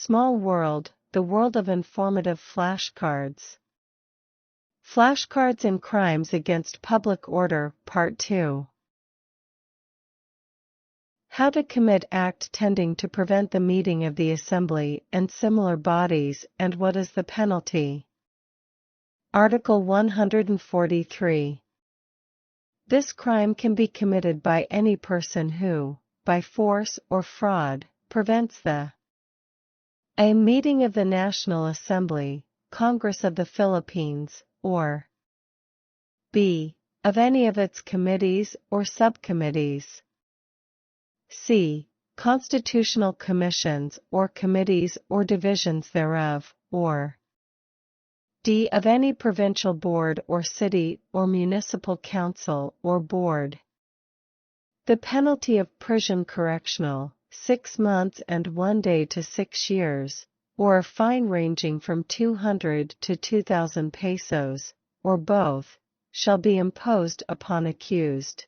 Small world, the world of informative flashcards. Flashcards and Crimes Against Public Order, Part 2. How to commit act tending to prevent the meeting of the Assembly and similar bodies, and what is the penalty? Article 143. This crime can be committed by any person who, by force or fraud, prevents the A meeting of the National Assembly, Congress of the Philippines, or B. of any of its committees or subcommittees. C. Constitutional commissions or committees or divisions thereof, or D. of any provincial board or city or municipal council or board. The penalty of prison correctional, 6 months and 1 day to 6 years, or a fine ranging from 200 to 2,000 pesos, or both, shall be imposed upon accused.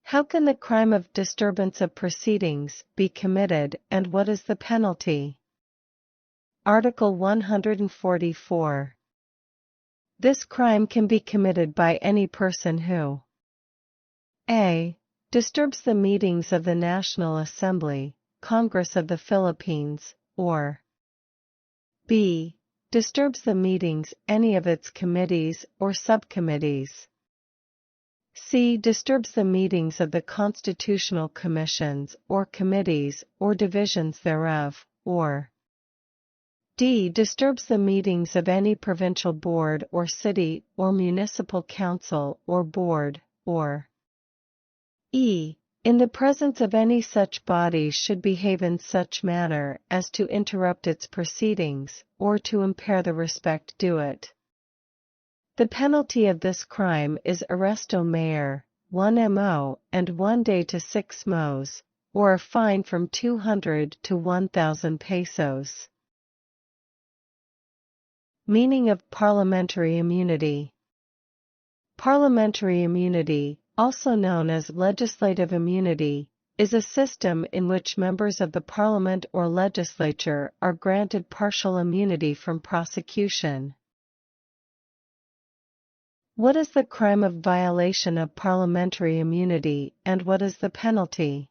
How can the crime of disturbance of proceedings be committed, and what is the penalty? Article 144. This crime can be committed by any person who A. disturbs the meetings of the National Assembly, Congress of the Philippines, or B. disturbs the meetings any of its committees or subcommittees. C. disturbs the meetings of the constitutional commissions or committees or divisions thereof, or D. disturbs the meetings of any provincial board or city or municipal council or board, or E. in the presence of any such body should behave in such manner as to interrupt its proceedings, or to impair the respect due it. The penalty of this crime is arresto mayor, 1 mo, and 1 day to 6 mos, or a fine from 200 to 1,000 pesos. Meaning of parliamentary immunity. Parliamentary immunity, also known as legislative immunity, is a system in which members of the parliament or legislature are granted partial immunity from prosecution. What is the crime of violation of parliamentary immunity, and what is the penalty?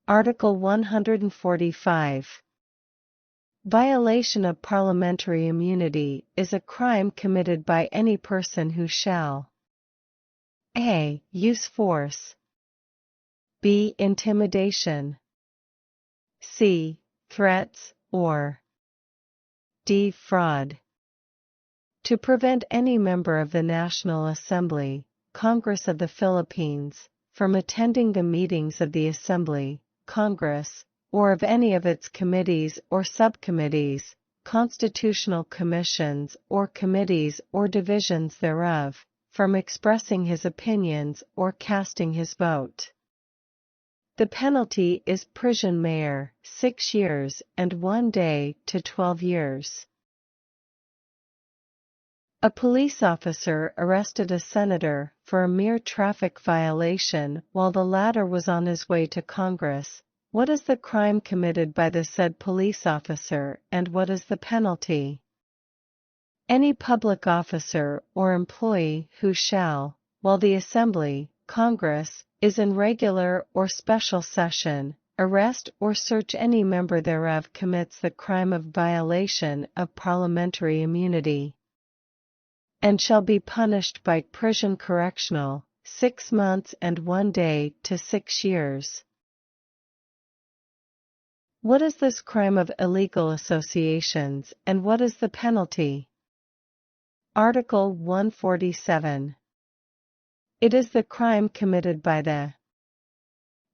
Article 145. Violation of parliamentary immunity is a crime committed by any person who shall A. use force, B. intimidation, C. threats, or D. fraud, to prevent any member of the National Assembly, Congress of the Philippines, from attending the meetings of the Assembly, Congress, or of any of its committees or subcommittees, constitutional commissions or committees or divisions thereof, from expressing his opinions or casting his vote. The penalty is prison mayor, 6 years and 1 day to 12 years. A police officer arrested a senator for a mere traffic violation while the latter was on his way to Congress. What is the crime committed by the said police officer, and what is the penalty? Any public officer or employee who shall, while the Assembly, Congress, is in regular or special session, arrest or search any member thereof commits the crime of violation of parliamentary immunity, and shall be punished by prison correctional, 6 months and 1 day to 6 years. What is this crime of illegal associations, and what is the penalty? Article 147. It is the crime committed by the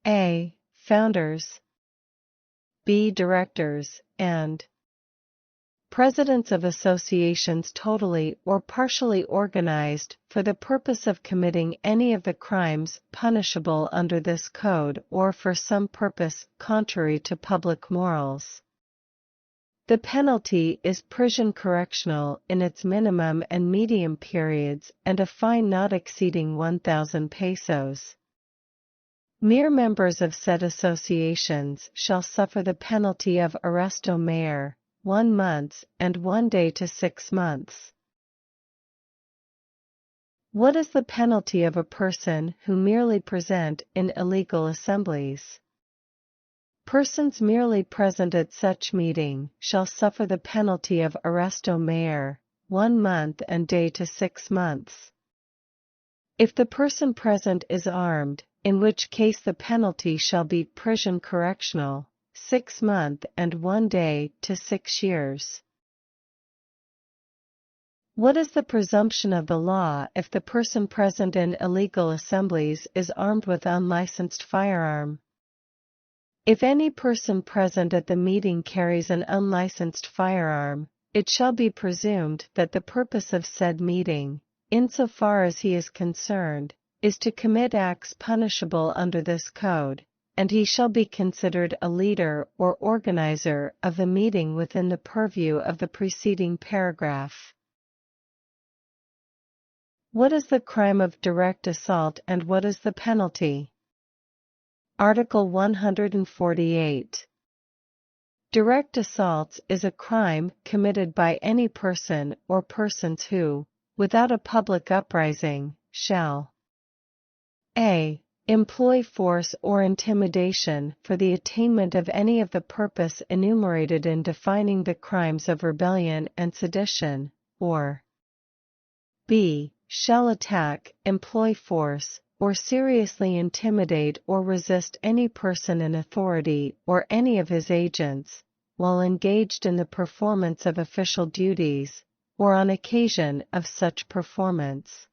A. founders, B. directors, and presidents of associations totally or partially organized for the purpose of committing any of the crimes punishable under this code or for some purpose contrary to public morals. The penalty is prison correctional in its minimum and medium periods and a fine not exceeding 1,000 pesos. Mere members of said associations shall suffer the penalty of arresto maior, 1 month and 1 day to 6 months. What is the penalty of a person who merely present in illegal assemblies? Persons merely present at such meeting shall suffer the penalty of arresto maior, 1 month and day to 6 months. If the person present is armed, in which case the penalty shall be prison correctional, 6 months and 1 day to 6 years. What is the presumption of the law if the person present in illegal assemblies is armed with unlicensed firearm? If any person present at the meeting carries an unlicensed firearm, it shall be presumed that the purpose of said meeting, insofar as he is concerned, is to commit acts punishable under this code, and he shall be considered a leader or organizer of the meeting within the purview of the preceding paragraph. What is the crime of direct assault and what is the penalty? Article 148. Direct assaults is a crime committed by any person or persons who, without a public uprising, shall a. employ force or intimidation for the attainment of any of the purpose enumerated in defining the crimes of rebellion and sedition, or b. shall attack, employ force, or seriously intimidate or resist any person in authority or any of his agents, while engaged in the performance of official duties, or on occasion of such performance.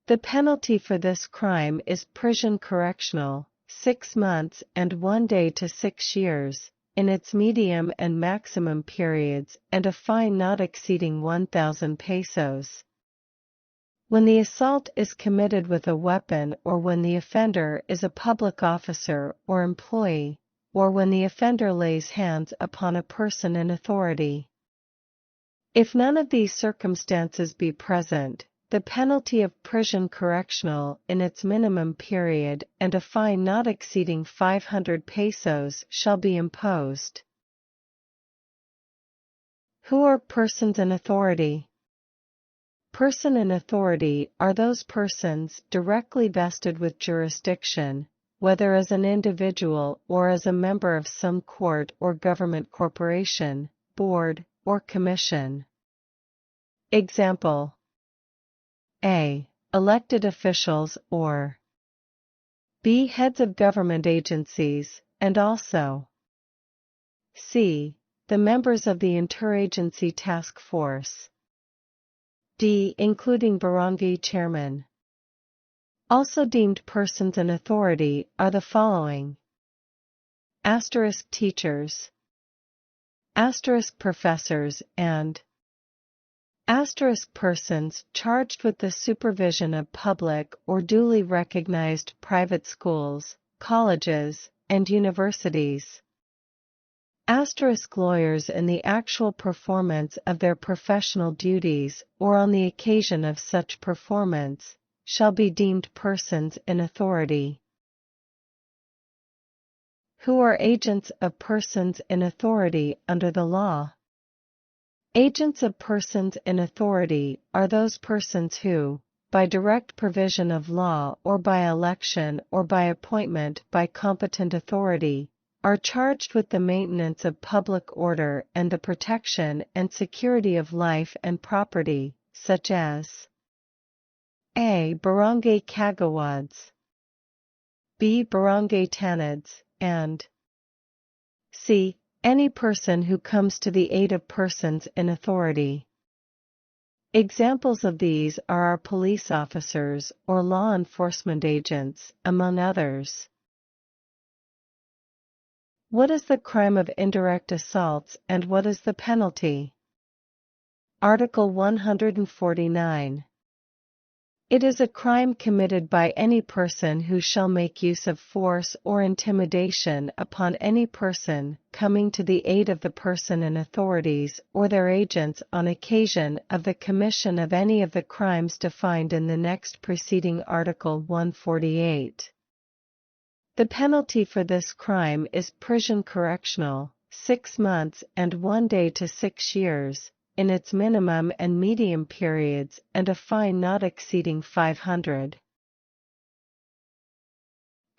The penalty for this crime is prison correctional, 6 months and 1 day to 6 years, in its medium and maximum periods, and a fine not exceeding 1,000 pesos. When the assault is committed with a weapon or when the offender is a public officer or employee, or when the offender lays hands upon a person in authority. If none of these circumstances be present, the penalty of prison correctional in its minimum period and a fine not exceeding 500 pesos shall be imposed. Who are persons in authority? Person in authority are those persons directly vested with jurisdiction, whether as an individual or as a member of some court or government corporation, board, or commission. Example: a. elected officials or b. heads of government agencies, and also c. the members of the interagency task force. D. including barangay chairman. Also deemed persons in authority are the following: teachers, professors, and persons charged with the supervision of public or duly recognized private schools, colleges, and universities. Lawyers in the actual performance of their professional duties or on the occasion of such performance, shall be deemed persons in authority. Who are agents of persons in authority under the law? Agents of persons in authority are those persons who, by direct provision of law or by election or by appointment by competent authority, are charged with the maintenance of public order and the protection and security of life and property, such as a. barangay kagawads, b. barangay tanads, and c. any person who comes to the aid of persons in authority. Examples of these are our police officers or law enforcement agents, among others. What is the crime of indirect assaults and what is the penalty? Article 149. It is a crime committed by any person who shall make use of force or intimidation upon any person coming to the aid of the person in authorities or their agents on occasion of the commission of any of the crimes defined in the next preceding Article 148. The penalty for this crime is prison correctional, 6 months and 1 day to 6 years, in its minimum and medium periods, and a fine not exceeding 500.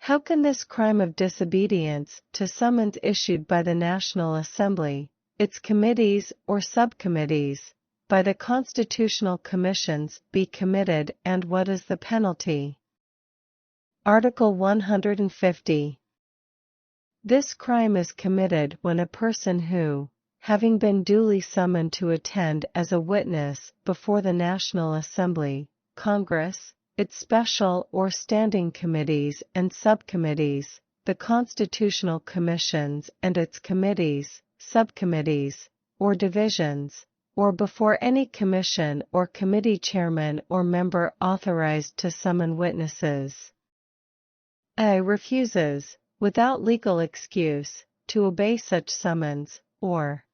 How can this crime of disobedience to summons issued by the National Assembly, its committees or subcommittees, by the constitutional commissions be committed, and what is the penalty? Article 150. This crime is committed when a person who, having been duly summoned to attend as a witness before the National Assembly, Congress, its special or standing committees and subcommittees, the constitutional commissions and its committees, subcommittees, or divisions, or before any commission or committee chairman or member authorized to summon witnesses, A. refuses, without legal excuse, to obey such summons, or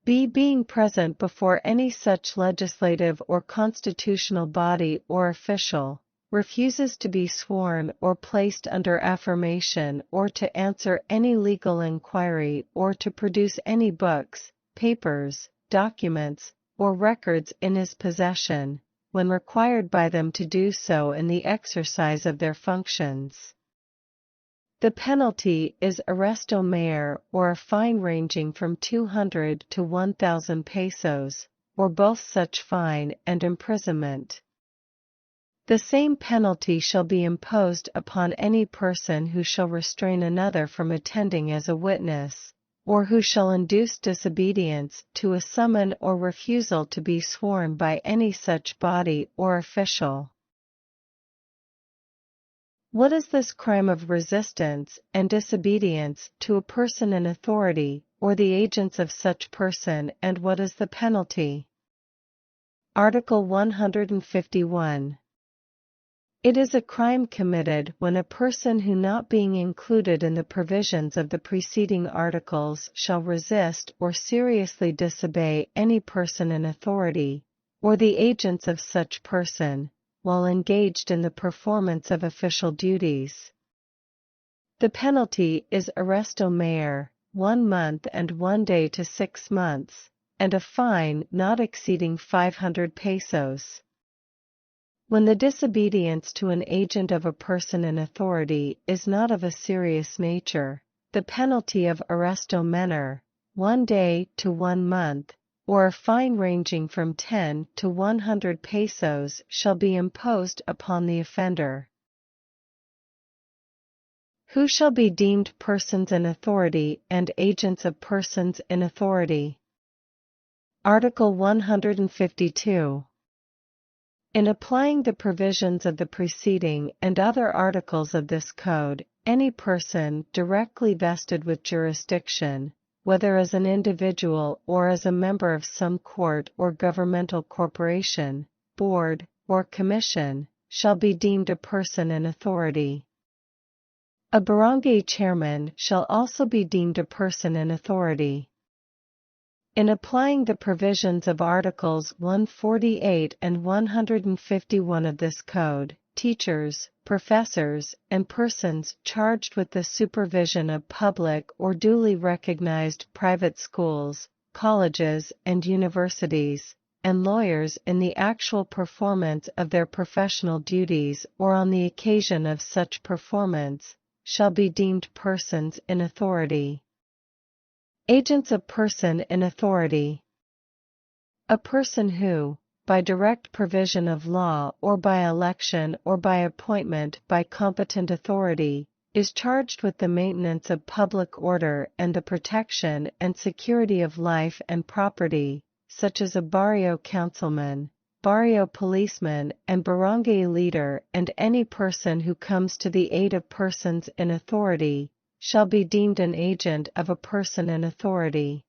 B. being present before any such legislative or constitutional body or official, refuses to be sworn or placed under affirmation or to answer any legal inquiry or to produce any books, papers, documents, or records in his possession, when required by them to do so in the exercise of their functions. The penalty is arresto mayor or a fine ranging from 200 to 1,000 pesos, or both such fine and imprisonment. The same penalty shall be imposed upon any person who shall restrain another from attending as a witness, or who shall induce disobedience to a summon or refusal to be sworn by any such body or official. What is this crime of resistance and disobedience to a person in authority, or the agents of such person, and what is the penalty? Article 151. It is a crime committed when a person who, not being included in the provisions of the preceding articles, shall resist or seriously disobey any person in authority, or the agents of such person, while engaged in the performance of official duties. The penalty is arresto mayor, 1 month and 1 day to 6 months, and a fine not exceeding 500 pesos. When the disobedience to an agent of a person in authority is not of a serious nature, the penalty of arresto menor, 1 day to 1 month, or a fine ranging from 10 to 100 pesos shall be imposed upon the offender. Who shall be deemed persons in authority and agents of persons in authority? Article 152. In applying the provisions of the preceding and other articles of this code, any person directly vested with jurisdiction, whether as an individual or as a member of some court or governmental corporation, board, or commission, shall be deemed a person in authority. A barangay chairman shall also be deemed a person in authority. In applying the provisions of Articles 148 and 151 of this code, teachers, professors, and persons charged with the supervision of public or duly recognized private schools, colleges and universities, and lawyers in the actual performance of their professional duties or on the occasion of such performance, shall be deemed persons in authority. Agents of person in authority. A person who, by direct provision of law or by election or by appointment by competent authority, is charged with the maintenance of public order and the protection and security of life and property, such as a barrio councilman, barrio policeman and barangay leader, and any person who comes to the aid of persons in authority, shall be deemed an agent of a person in authority.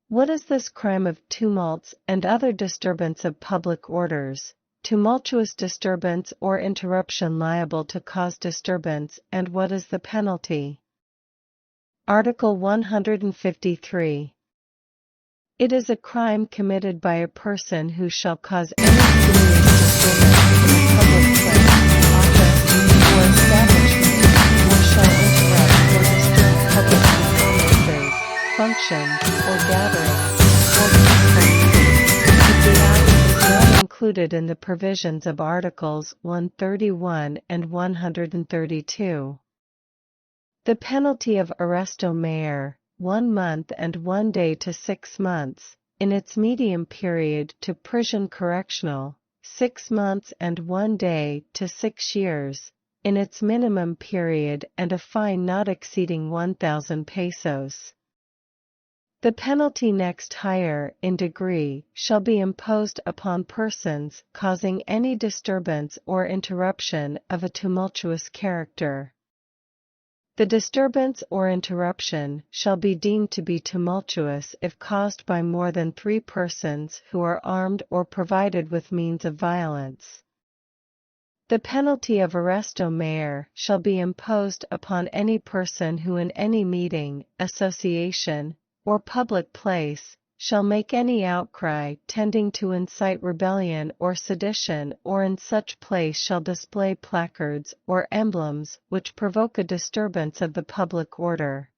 What is this crime of tumults and other disturbance of public orders, tumultuous disturbance or interruption liable to cause disturbance, and what is the penalty? Article 153. It is a crime committed by a person who shall cause any serious disturbance in a public place, office, functions, or gatherings, or peaceful meetings, if the act is not included in the provisions of Articles 131 and 132. The penalty of arresto maior, 1 month and 1 day to 6 months, in its medium period to prison correctional, 6 months and 1 day to 6 years, in its minimum period, and a fine not exceeding 1,000 pesos. The penalty next higher in degree shall be imposed upon persons causing any disturbance or interruption of a tumultuous character. The disturbance or interruption shall be deemed to be tumultuous if caused by more than 3 persons who are armed or provided with means of violence. The penalty of arresto maior shall be imposed upon any person who in any meeting, association, or public place, shall make any outcry tending to incite rebellion or sedition, or in such place shall display placards or emblems which provoke a disturbance of the public order.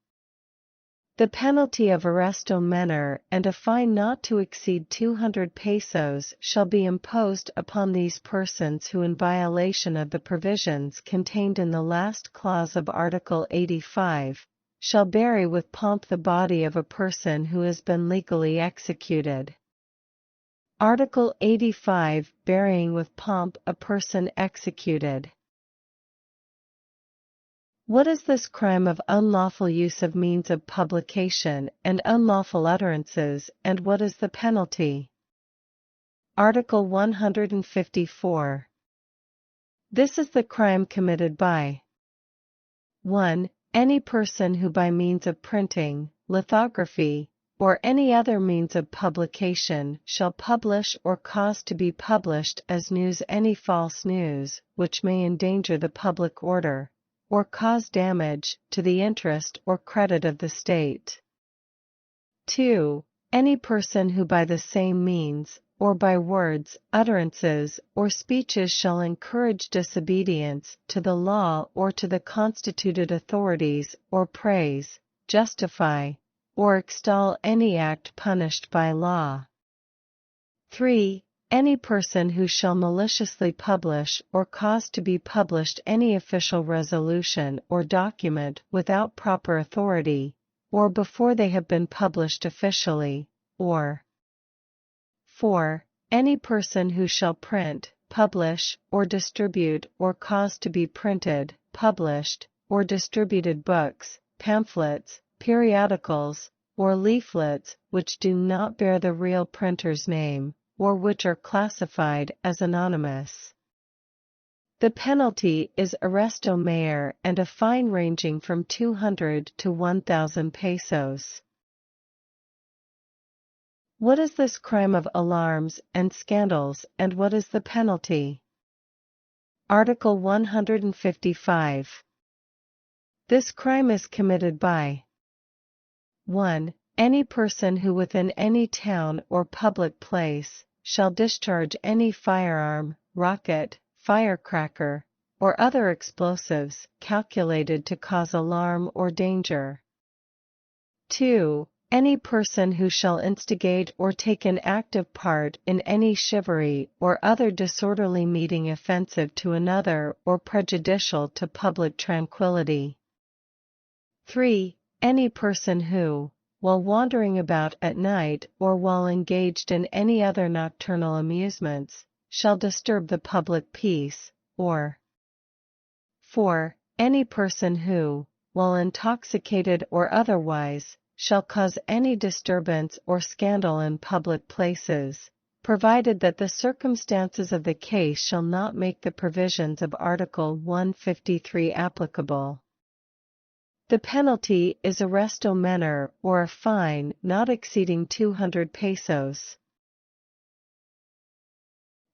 The penalty of arresto menor and a fine not to exceed 200 pesos shall be imposed upon these persons who in violation of the provisions contained in the last clause of Article 85, shall bury with pomp the body of a person who has been legally executed. Article 85, burying with pomp a person executed. What is this crime of unlawful use of means of publication and unlawful utterances, and what is the penalty? Article 154. This is the crime committed by 1. Any person who by means of printing, lithography, or any other means of publication shall publish or cause to be published as news any false news, which may endanger the public order, or cause damage to the interest or credit of the state. 2. Any person who by the same means, or by words, utterances, or speeches shall encourage disobedience to the law or to the constituted authorities, or praise, justify, or extol any act punished by law. 3. Any person who shall maliciously publish or cause to be published any official resolution or document without proper authority, or before they have been published officially, or 4. Any person who shall print, publish, or distribute or cause to be printed, published, or distributed books, pamphlets, periodicals, or leaflets which do not bear the real printer's name, or which are classified as anonymous. The penalty is arresto maior and a fine ranging from 200 to 1,000 pesos. What is this crime of alarms and scandals, and what is the penalty? Article 155. This crime is committed by 1. Any person who within any town or public place shall discharge any firearm, rocket, firecracker, or other explosives calculated to cause alarm or danger. 2. Any person who shall instigate or take an active part in any chivalry or other disorderly meeting offensive to another or prejudicial to public tranquility. 3. Any person who, while wandering about at night or while engaged in any other nocturnal amusements, shall disturb the public peace, or 4. Any person who, while intoxicated or otherwise, shall cause any disturbance or scandal in public places, provided that the circumstances of the case shall not make the provisions of Article 153 applicable. The penalty is arresto menor or a fine not exceeding 200 pesos.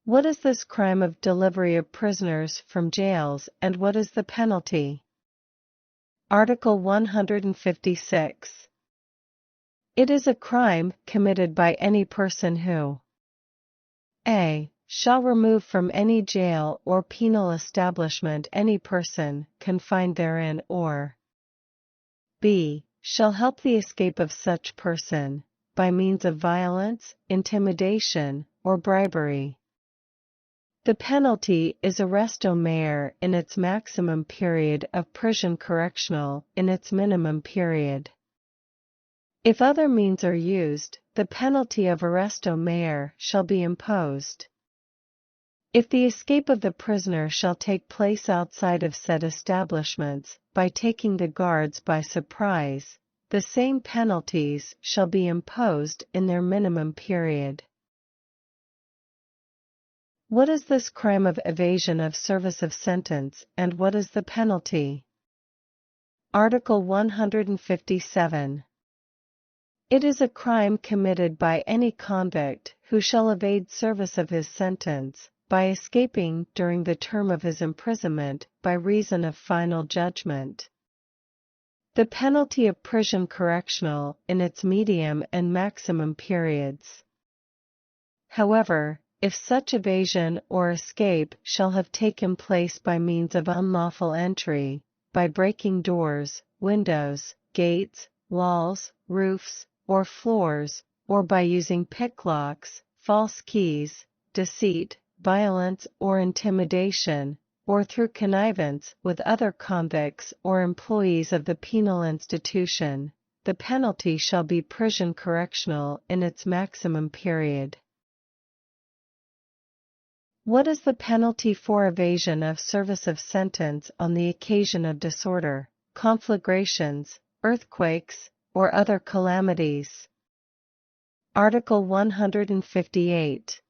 What is this crime of delivery of prisoners from jails, and what is the penalty? Article 156. It is a crime committed by any person who a. shall remove from any jail or penal establishment any person confined therein, or b. shall help the escape of such person, by means of violence, intimidation, or bribery. The penalty is arresto maior in its maximum period of prison correctional in its minimum period. If other means are used, the penalty of arresto maior shall be imposed. If the escape of the prisoner shall take place outside of said establishments, by taking the guards by surprise, the same penalties shall be imposed in their minimum period. What is this crime of evasion of service of sentence, and what is the penalty? Article 157. It is a crime committed by any convict who shall evade service of his sentence, by escaping during the term of his imprisonment by reason of final judgment. The penalty of prison correctional in its medium and maximum periods. However, if such evasion or escape shall have taken place by means of unlawful entry, by breaking doors, windows, gates, walls, roofs, or floors, or by using picklocks, false keys, deceit, violence or intimidation, or through connivance with other convicts or employees of the penal institution, the penalty shall be prison correctional in its maximum period. What is the penalty for evasion of service of sentence on the occasion of disorder, conflagrations, earthquakes, or other calamities? Article 158.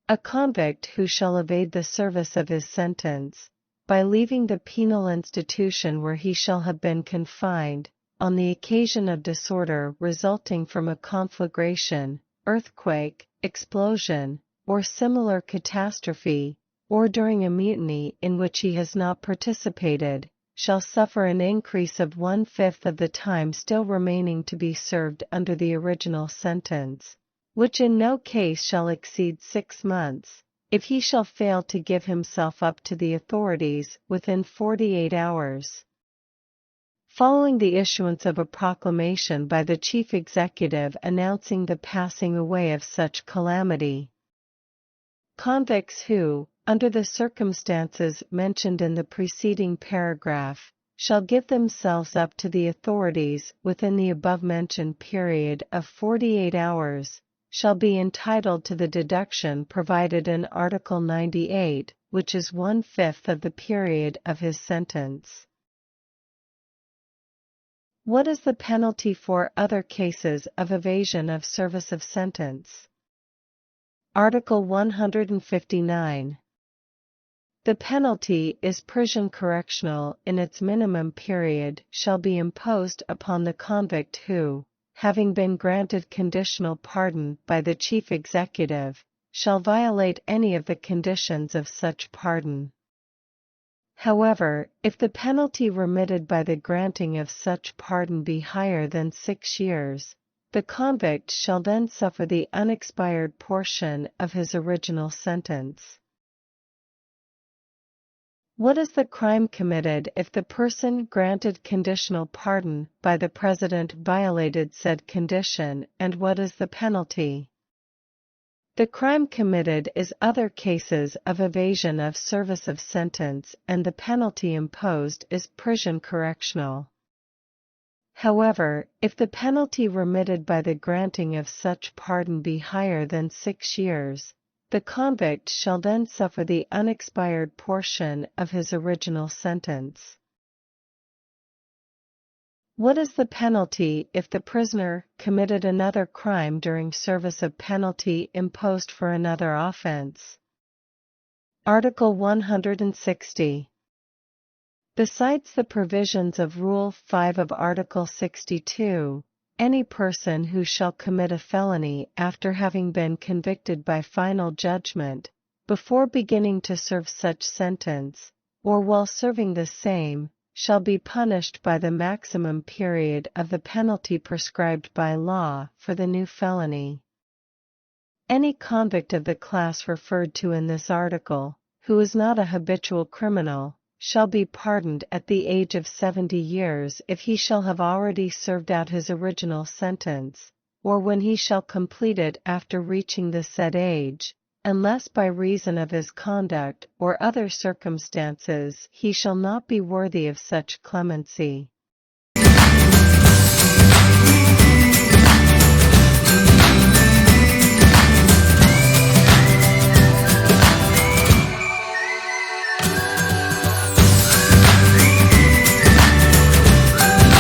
A convict who shall evade the service of his sentence, by leaving the penal institution where he shall have been confined, on the occasion of disorder resulting from a conflagration, earthquake, explosion, or similar catastrophe, or during a mutiny in which he has not participated, shall suffer an increase of 1/5 of the time still remaining to be served under the original sentence, which in no case shall exceed 6 months, if he shall fail to give himself up to the authorities within 48 hours. Following the issuance of a proclamation by the Chief Executive announcing the passing away of such calamity. Convicts who, under the circumstances mentioned in the preceding paragraph, shall give themselves up to the authorities within the above-mentioned period of 48 hours, shall be entitled to the deduction provided in Article 98, which is 1/5 of the period of his sentence. What is the penalty for other cases of evasion of service of sentence? Article 159. The penalty is prison correctional in its minimum period shall be imposed upon the convict who, having been granted conditional pardon by the Chief Executive, shall violate any of the conditions of such pardon. However, if the penalty remitted by the granting of such pardon be higher than 6 years, the convict shall then suffer the unexpired portion of his original sentence. What is the crime committed if the person granted conditional pardon by the President violated said condition, and what is the penalty? The crime committed is other cases of evasion of service of sentence, and the penalty imposed is prison correctional. However, if the penalty remitted by the granting of such pardon be higher than 6 years, the convict shall then suffer the unexpired portion of his original sentence. What is the penalty if the prisoner committed another crime during service of penalty imposed for another offense? Article 160. Besides the provisions of Rule 5 of Article 62, any person who shall commit a felony after having been convicted by final judgment, before beginning to serve such sentence, or while serving the same, shall be punished by the maximum period of the penalty prescribed by law for the new felony. Any convict of the class referred to in this article, who is not a habitual criminal, shall be pardoned at the age of 70 years if he shall have already served out his original sentence, or when he shall complete it after reaching the said age, unless by reason of his conduct or other circumstances he shall not be worthy of such clemency.